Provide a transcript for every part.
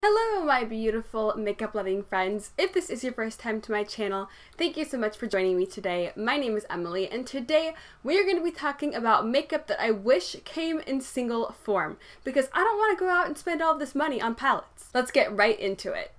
Hello my beautiful makeup loving friends. If this is your first time to my channel, thank you so much for joining me today. My name is Emily and today we are going to be talking about makeup that I wish came in single form because I don't want to go out and spend all this money on palettes. Let's get right into it.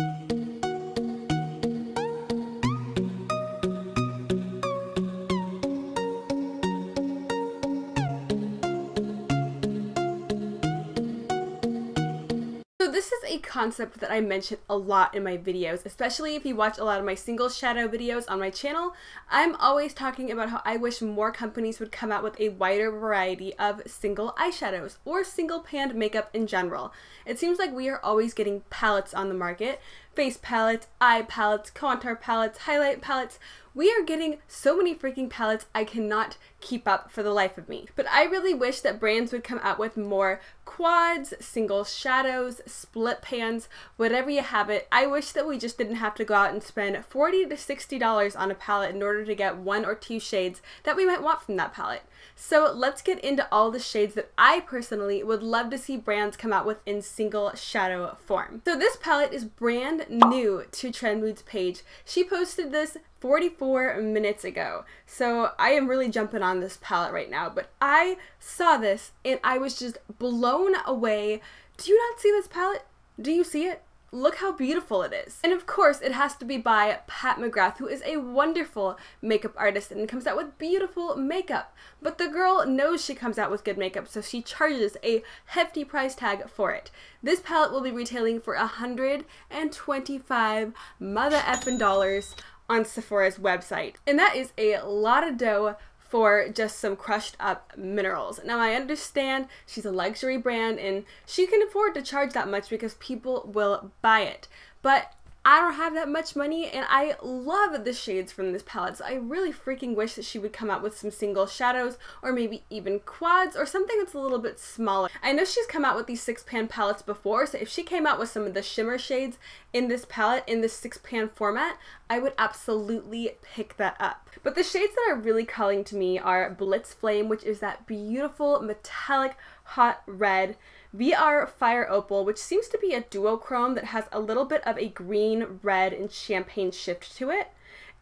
So this is a concept that I mention a lot in my videos, especially if you watch a lot of my single shadow videos on my channel. I'm always talking about how I wish more companies would come out with a wider variety of single eyeshadows or single panned makeup in general. It seems like we are always getting palettes on the market. Face palettes, eye palettes, contour palettes, highlight palettes. We are getting so many freaking palettes I cannot keep up for the life of me. But I really wish that brands would come out with more quads, single shadows, split pans, whatever you have it. I wish that we just didn't have to go out and spend $40 to $60 on a palette in order to get one or two shades that we might want from that palette. So let's get into all the shades that I personally would love to see brands come out with in single shadow form. So this palette is brand new to Trendmood's page. She posted this 44 minutes ago. So I am really jumping on this palette right now, but I saw this and I was just blown away. Do you not see this palette? Do you see it? Look how beautiful it is. And of course, it has to be by Pat McGrath, who is a wonderful makeup artist and comes out with beautiful makeup. But the girl knows she comes out with good makeup, so she charges a hefty price tag for it. This palette will be retailing for $125 mother effing dollars on Sephora's website. And that is a lot of dough for just some crushed up minerals. Now I understand she's a luxury brand and she can afford to charge that much because people will buy it. But I don't have that much money and I love the shades from this palette, so I really freaking wish that she would come out with some single shadows or maybe even quads or something that's a little bit smaller. I know she's come out with these 6-pan palettes before, so if she came out with some of the shimmer shades in this palette in this 6-pan format, I would absolutely pick that up. But the shades that are really calling to me are Blitz Flame, which is that beautiful metallic hot red, VR Fire Opal, which seems to be a duochrome that has a little bit of a green, red, and champagne shift to it.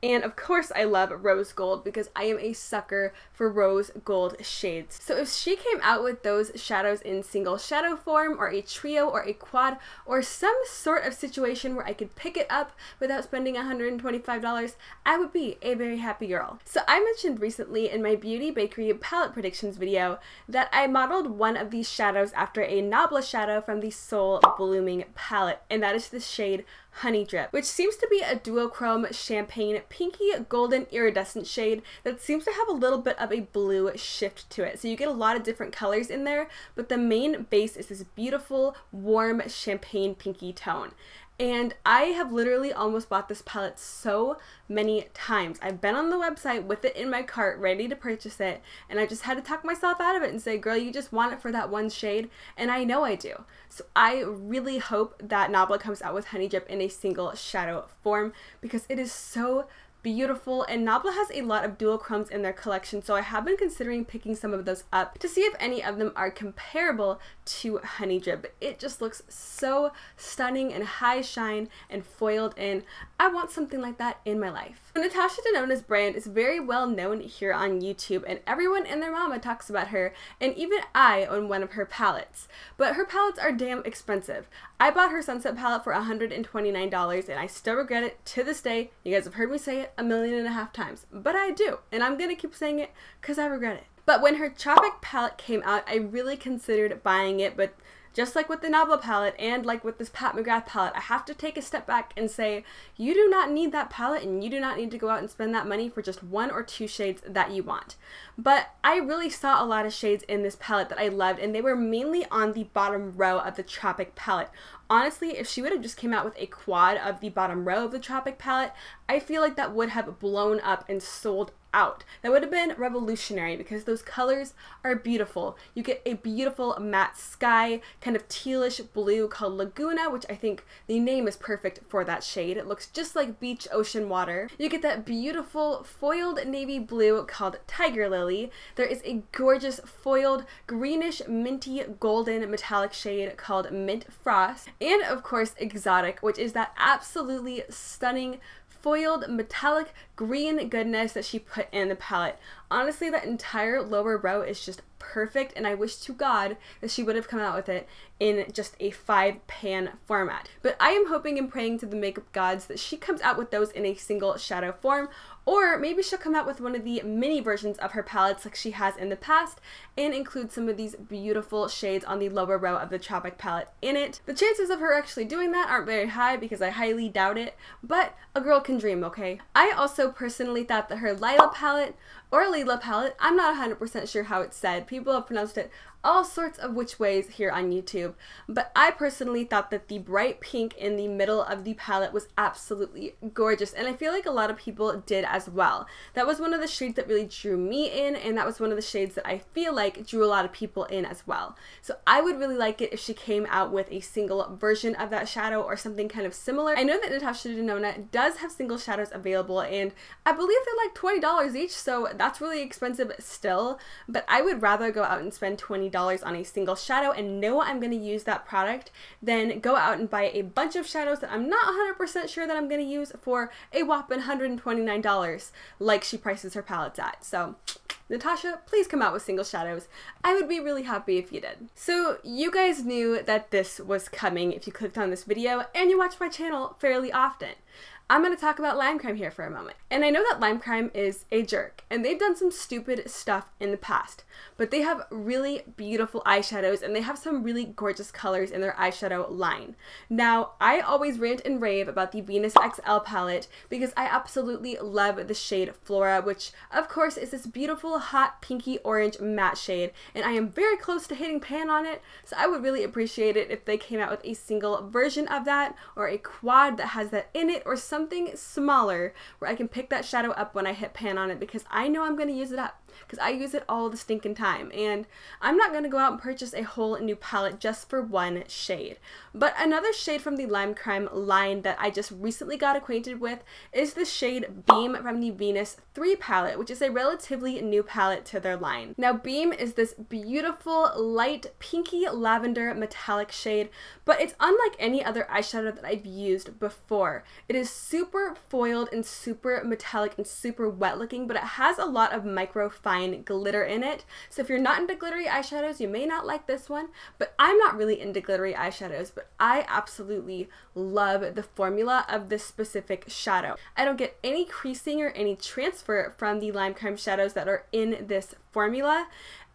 And of course I love Rose Gold because I am a sucker for rose gold shades. So if she came out with those shadows in single shadow form or a trio or a quad or some sort of situation where I could pick it up without spending $125, I would be a very happy girl. So I mentioned recently in my Beauty Bakery palette predictions video that I modeled one of these shadows after a Nabla shadow from the Soul Blooming palette, and that is the shade Honey Drip, which seems to be a duochrome champagne pinky golden iridescent shade that seems to have a little bit of a blue shift to it. So you get a lot of different colors in there, but the main base is this beautiful warm champagne pinky tone. And I have literally almost bought this palette so many times. I've been on the website with it in my cart ready to purchase it, and I just had to talk myself out of it and say, girl, you just want it for that one shade, and I know I do. So I really hope that Nabla comes out with Honey Drip in a single shadow form because it is so beautiful, and Nabla has a lot of duochromes in their collection, so I have been considering picking some of those up to see if any of them are comparable to Honey Drip. It just looks so stunning and high shine and foiled in. I want something like that in my life. Natasha Denona's brand is very well known here on YouTube, and everyone and their mama talks about her, and even I own one of her palettes. But her palettes are damn expensive. I bought her Sunset palette for $129 and I still regret it to this day. You guys have heard me say it 1.5 million times, but I do, and I'm gonna keep saying it because I regret it. But when her Tropic palette came out, I really considered buying it, but just like with the Nabla palette and like with this Pat McGrath palette, I have to take a step back and say, you do not need that palette and you do not need to go out and spend that money for just one or two shades that you want. But I really saw a lot of shades in this palette that I loved, and they were mainly on the bottom row of the Tropic palette. Honestly, if she would have just came out with a quad of the bottom row of the Tropic palette, I feel like that would have blown up and sold out. That would have been revolutionary because those colors are beautiful. You get a beautiful matte sky, kind of tealish blue called Laguna, which I think the name is perfect for that shade. It looks just like beach ocean water. You get that beautiful foiled navy blue called Tiger Lily. There is a gorgeous foiled greenish minty golden metallic shade called Mint Frost. And of course Exotic, which is that absolutely stunning foiled metallic green goodness that she put in the palette. Honestly, that entire lower row is just perfect, and I wish to God that she would have come out with it in just a 5-pan format. But I am hoping and praying to the makeup gods that she comes out with those in a single shadow form, or maybe she'll come out with one of the mini versions of her palettes like she has in the past and include some of these beautiful shades on the lower row of the Tropic palette in it. The chances of her actually doing that aren't very high because I highly doubt it, but a girl can dream, okay? I also personally thought that her Lila palette, or Lila palette, I'm not 100% sure how it's said. People have pronounced it all sorts of which ways here on YouTube, but I personally thought that the bright pink in the middle of the palette was absolutely gorgeous, and I feel like a lot of people did as well. That was one of the shades that really drew me in, and that was one of the shades that I feel like drew a lot of people in as well. So I would really like it if she came out with a single version of that shadow or something kind of similar. I know that Natasha Denona does have single shadows available, and I believe they're like $20 each, so that's really expensive still, but I would rather go out and spend $20 on a single shadow and know I'm going to use that product than go out and buy a bunch of shadows that I'm not 100% sure that I'm going to use for a whopping $129 like she prices her palettes at. So Natasha, please come out with single shadows. I would be really happy if you did. So you guys knew that this was coming if you clicked on this video and you watch my channel fairly often. I'm going to talk about Lime Crime here for a moment. And I know that Lime Crime is a jerk, and they've done some stupid stuff in the past, but they have really beautiful eyeshadows, and they have some really gorgeous colors in their eyeshadow line. Now, I always rant and rave about the Venus XL palette because I absolutely love the shade Flora, which of course is this beautiful hot pinky orange matte shade, and I am very close to hitting pan on it, so I would really appreciate it if they came out with a single version of that, or a quad that has that in it, or something smaller where I can pick that shadow up when I hit pan on it, because I know I'm going to use it up, because I use it all the stinking time, and I'm not going to go out and purchase a whole new palette just for one shade. But another shade from the Lime Crime line that I just recently got acquainted with is the shade Beam from the Venus 3 palette, which is a relatively new palette to their line. Now, Beam is this beautiful light pinky lavender metallic shade, but it's unlike any other eyeshadow that I've used before. It is super foiled and super metallic and super wet looking, but it has a lot of micro fine glitter in it. So if you're not into glittery eyeshadows, you may not like this one, but I'm not really into glittery eyeshadows, but I absolutely love the formula of this specific shadow. I don't get any creasing or any transfer from the Lime Crime shadows that are in this formula,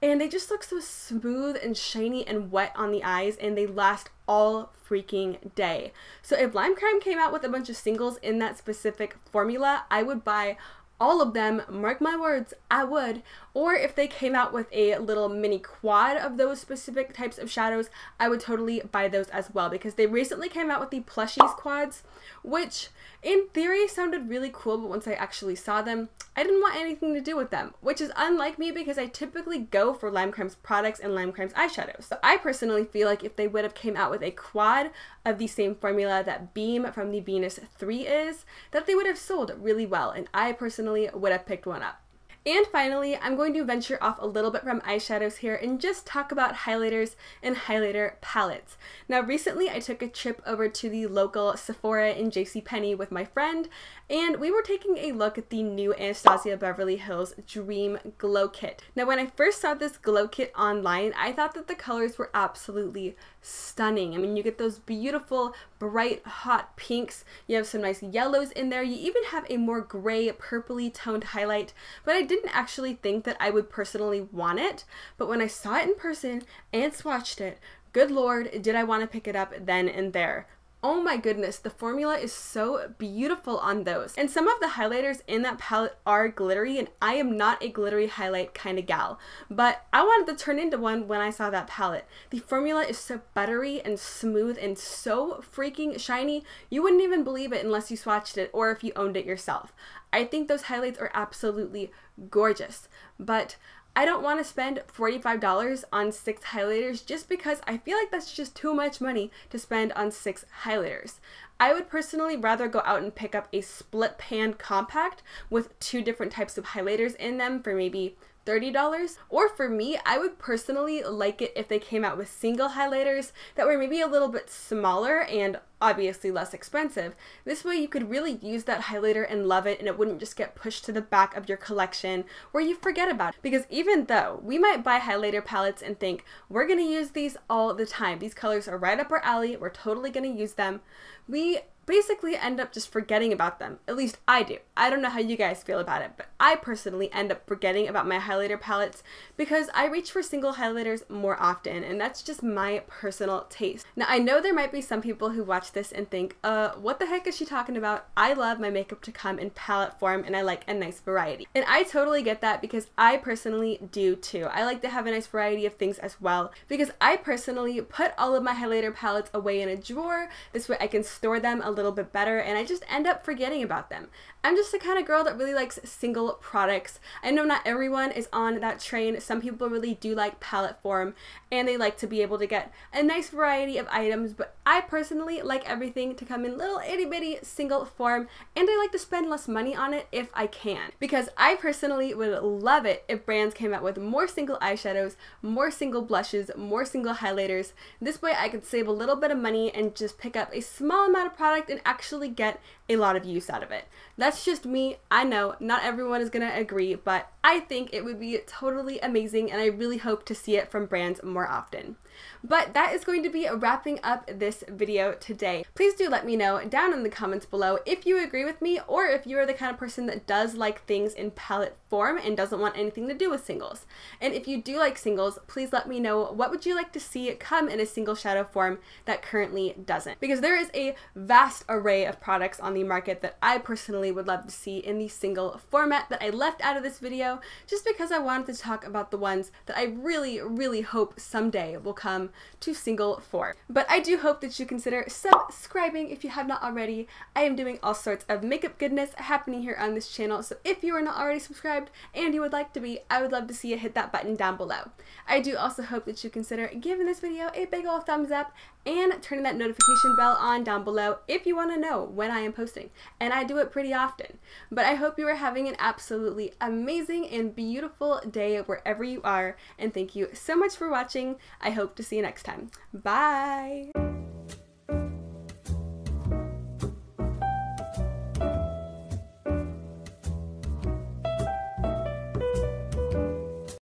and they just look so smooth and shiny and wet on the eyes, and they last all freaking day. So if Lime Crime came out with a bunch of singles in that specific formula, I would buy all of them, mark my words, I would. Or if they came out with a little mini quad of those specific types of shadows, I would totally buy those as well, because they recently came out with the plushies quads, which in theory sounded really cool, but once I actually saw them, I didn't want anything to do with them, which is unlike me because I typically go for Lime Crime's products and Lime Crime's eyeshadows. So I personally feel like if they would have came out with a quad of the same formula that Beam from the Venus 3 is, that they would have sold really well, and I personally would have picked one up. And finally, I'm going to venture off a little bit from eyeshadows here and just talk about highlighters and highlighter palettes. Now, recently I took a trip over to the local Sephora in JCPenney with my friend, and we were taking a look at the new Anastasia Beverly Hills Dream Glow Kit. Now, when I first saw this glow kit online, I thought that the colors were absolutely stunning. I mean, you get those beautiful, bright, hot pinks, you have some nice yellows in there, you even have a more gray, purpley toned highlight, but I didn't actually think that I would personally want it, but when I saw it in person and swatched it, good lord, did I want to pick it up then and there. oh my goodness, the formula is so beautiful on those. And some of the highlighters in that palette are glittery, and I am not a glittery highlight kind of gal, but I wanted to turn into one when I saw that palette. The formula is so buttery and smooth and so freaking shiny, you wouldn't even believe it unless you swatched it or if you owned it yourself. I think those highlights are absolutely gorgeous, but I don't want to spend $45 on 6 highlighters just because I feel like that's just too much money to spend on 6 highlighters. I would personally rather go out and pick up a split pan compact with 2 different types of highlighters in them for maybe $30. Or for me, I would personally like it if they came out with single highlighters that were maybe a little bit smaller and obviously less expensive. This way you could really use that highlighter and love it, and it wouldn't just get pushed to the back of your collection where you forget about it. Because even though we might buy highlighter palettes and think we're gonna use these all the time, these colors are right up our alley, we're totally gonna use them, we basically end up just forgetting about them. At least I do. I don't know how you guys feel about it, but I personally end up forgetting about my highlighter palettes because I reach for single highlighters more often, and that's just my personal taste. Now, I know there might be some people who watch this and think, what the heck is she talking about? I love my makeup to come in palette form, and I like a nice variety. And I totally get that because I personally do too. I like to have a nice variety of things as well because I personally put all of my highlighter palettes away in a drawer. This way I can store them a little bit better, and I just end up forgetting about them. I'm just the kind of girl that really likes single products. I know not everyone is on that train. Some people really do like palette form and they like to be able to get a nice variety of items, but I personally like everything to come in little itty bitty single form, and I like to spend less money on it if I can, because I personally would love it if brands came out with more single eyeshadows, more single blushes, more single highlighters. This way I could save a little bit of money and just pick up a small amount of product and actually get a lot of use out of it. That's just me. I know not everyone is gonna agree, but I think it would be totally amazing, and I really hope to see it from brands more often. But that is going to be wrapping up this video today. Please do let me know down in the comments below if you agree with me, or if you are the kind of person that does like things in palette form and doesn't want anything to do with singles. And if you do like singles, please let me know what would you like to see come in a single shadow form that currently doesn't. Because there is a vast array of products on the market that I personally would love to see in the single format that I left out of this video, just because I wanted to talk about the ones that I really, really hope someday will come to single form. But I do hope that you consider subscribing if you have not already. I am doing all sorts of makeup goodness happening here on this channel, so if you are not already subscribed and you would like to be, I would love to see you hit that button down below. I do also hope that you consider giving this video a big old thumbs up and turning that notification bell on down below if you want to know when I am posting, and I do it pretty often. But I hope you are having an absolutely amazing and beautiful day wherever you are, and thank you so much for watching. I hope to see you next time. Bye!